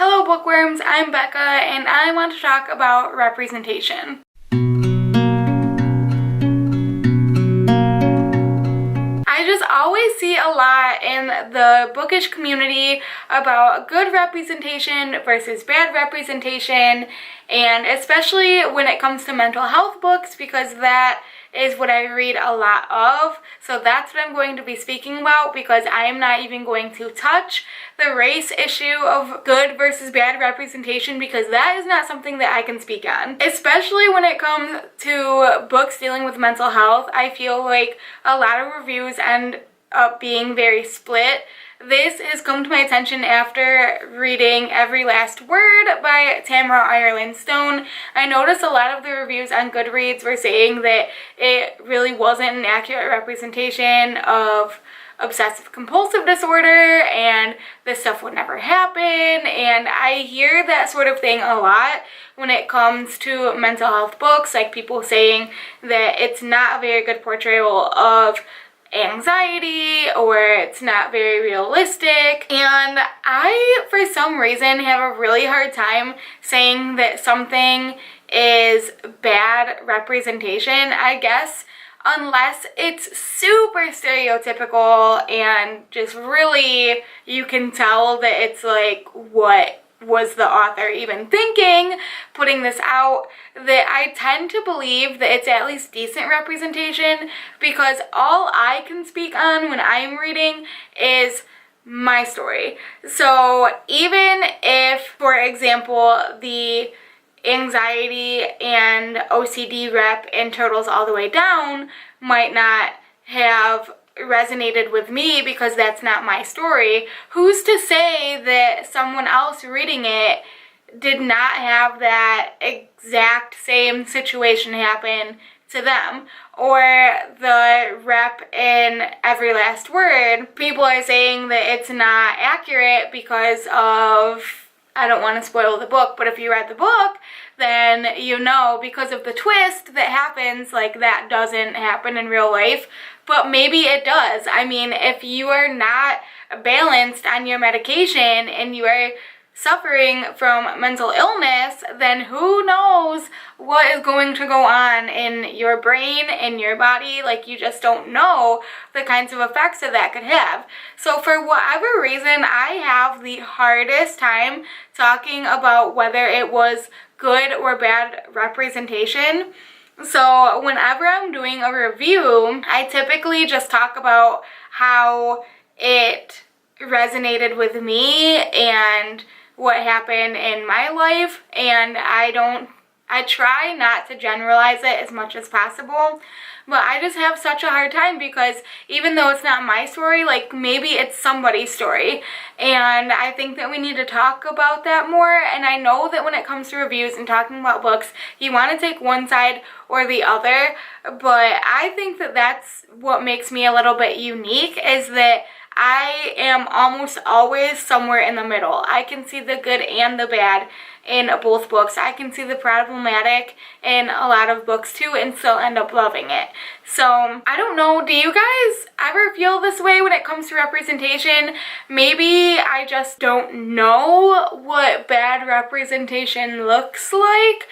Hello bookworms, I'm Becca and I want to talk about representation. I just always see a lot in the bookish community about good representation versus bad representation, and especially when it comes to mental health books, because that is what I read a lot of. So that's what I'm going to be speaking about, because I am not even going to touch the race issue of good versus bad representation, because that is not something that I can speak on. Especially when it comes to books dealing with mental health, I feel like a lot of reviews end up being very split. This has come to my attention after reading Every Last Word by Tamara Ireland Stone. I noticed a lot of the reviews on Goodreads were saying that it really wasn't an accurate representation of obsessive compulsive disorder and this stuff would never happen, and I hear that sort of thing a lot when it comes to mental health books, like people saying that it's not a very good portrayal of anxiety or it's not very realistic. And I, for some reason, have a really hard time saying that something is bad representation, I guess, unless it's super stereotypical and just really you can tell that it's like, what was the author even thinking putting this out, that I tend to believe that it's at least decent representation, because all I can speak on when I'm reading is my story. So even if, for example, the anxiety and OCD rep in Turtles All the Way Down might not have resonated with me because that's not my story, who's to say that someone else reading it did not have that exact same situation happen to them? Or the rep in Every Last Word, people are saying that it's not accurate because of, I don't want to spoil the book, but if you read the book, then you know, because of the twist that happens, like that doesn't happen in real life, but maybe it does. I mean, if you are not balanced on your medication and you are suffering from mental illness, then who knows what is going to go on in your brain, in your body. Like, you just don't know the kinds of effects that could have. So for whatever reason, I have the hardest time talking about whether it was good or bad representation. So whenever I'm doing a review, I typically just talk about how it resonated with me and what happened in my life, and I try not to generalize it as much as possible, but I just have such a hard time because even though it's not my story, like, maybe it's somebody's story, and I think that we need to talk about that more. And I know that when it comes to reviews and talking about books, you want to take one side or the other, but I think that that's what makes me a little bit unique, is that I am almost always somewhere in the middle. I can see the good and the bad in both books. I can see the problematic in a lot of books too and still end up loving it. So I don't know, do you guys ever feel this way when it comes to representation? Maybe I just don't know what bad representation looks like,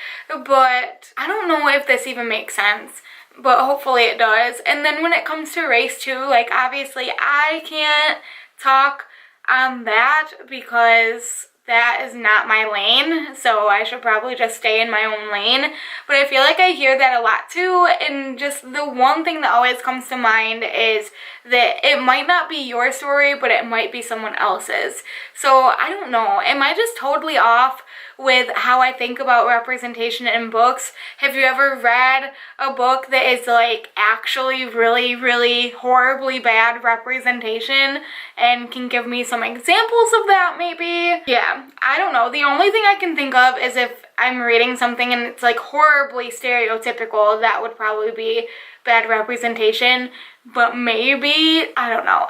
but I don't know if this even makes sense, but hopefully it does. And then when it comes to race too, like, obviously I can't talk on that because that is not my lane, so I should probably just stay in my own lane. But I feel like I hear that a lot too, and just the one thing that always comes to mind is that it might not be your story, but it might be someone else's. So I don't know, am I just totally off with how I think about representation in books? Have you ever read a book that is like actually really, really horribly bad representation and can give me some examples of that maybe? Yeah, I don't know. The only thing I can think of is if I'm reading something and it's like horribly stereotypical, that would probably be bad representation. But maybe, I don't know.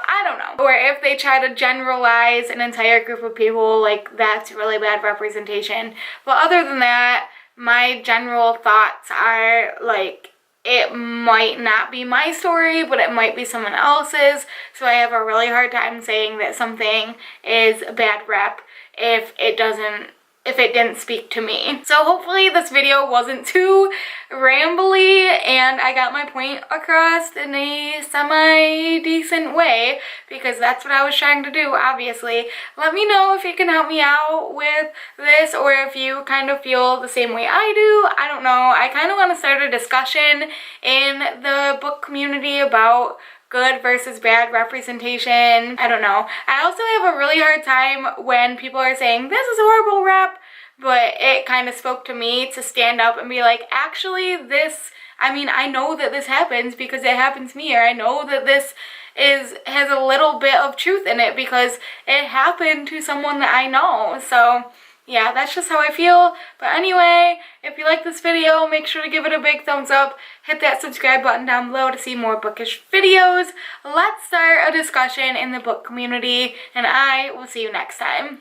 Or if they try to generalize an entire group of people, like, that's really bad representation. But other than that, my general thoughts are like, it might not be my story, but it might be someone else's. So I have a really hard time saying that something is a bad rep. if it didn't speak to me. So hopefully this video wasn't too rambly and I got my point across in a semi-decent way, because that's what I was trying to do, obviously. Let me know if you can help me out with this, or if you kind of feel the same way I do. I don't know. I kind of want to start a discussion in the book community about good versus bad representation. I don't know. I also have a really hard time when people are saying, this is horrible rep, but it kind of spoke to me to stand up and be like, actually this, I mean, I know that this happens because it happens to me, or I know that this has a little bit of truth in it because it happened to someone that I know. So yeah, that's just how I feel. But anyway, if you like this video, make sure to give it a big thumbs up. Hit that subscribe button down below to see more bookish videos. Let's start a discussion in the book community, and I will see you next time.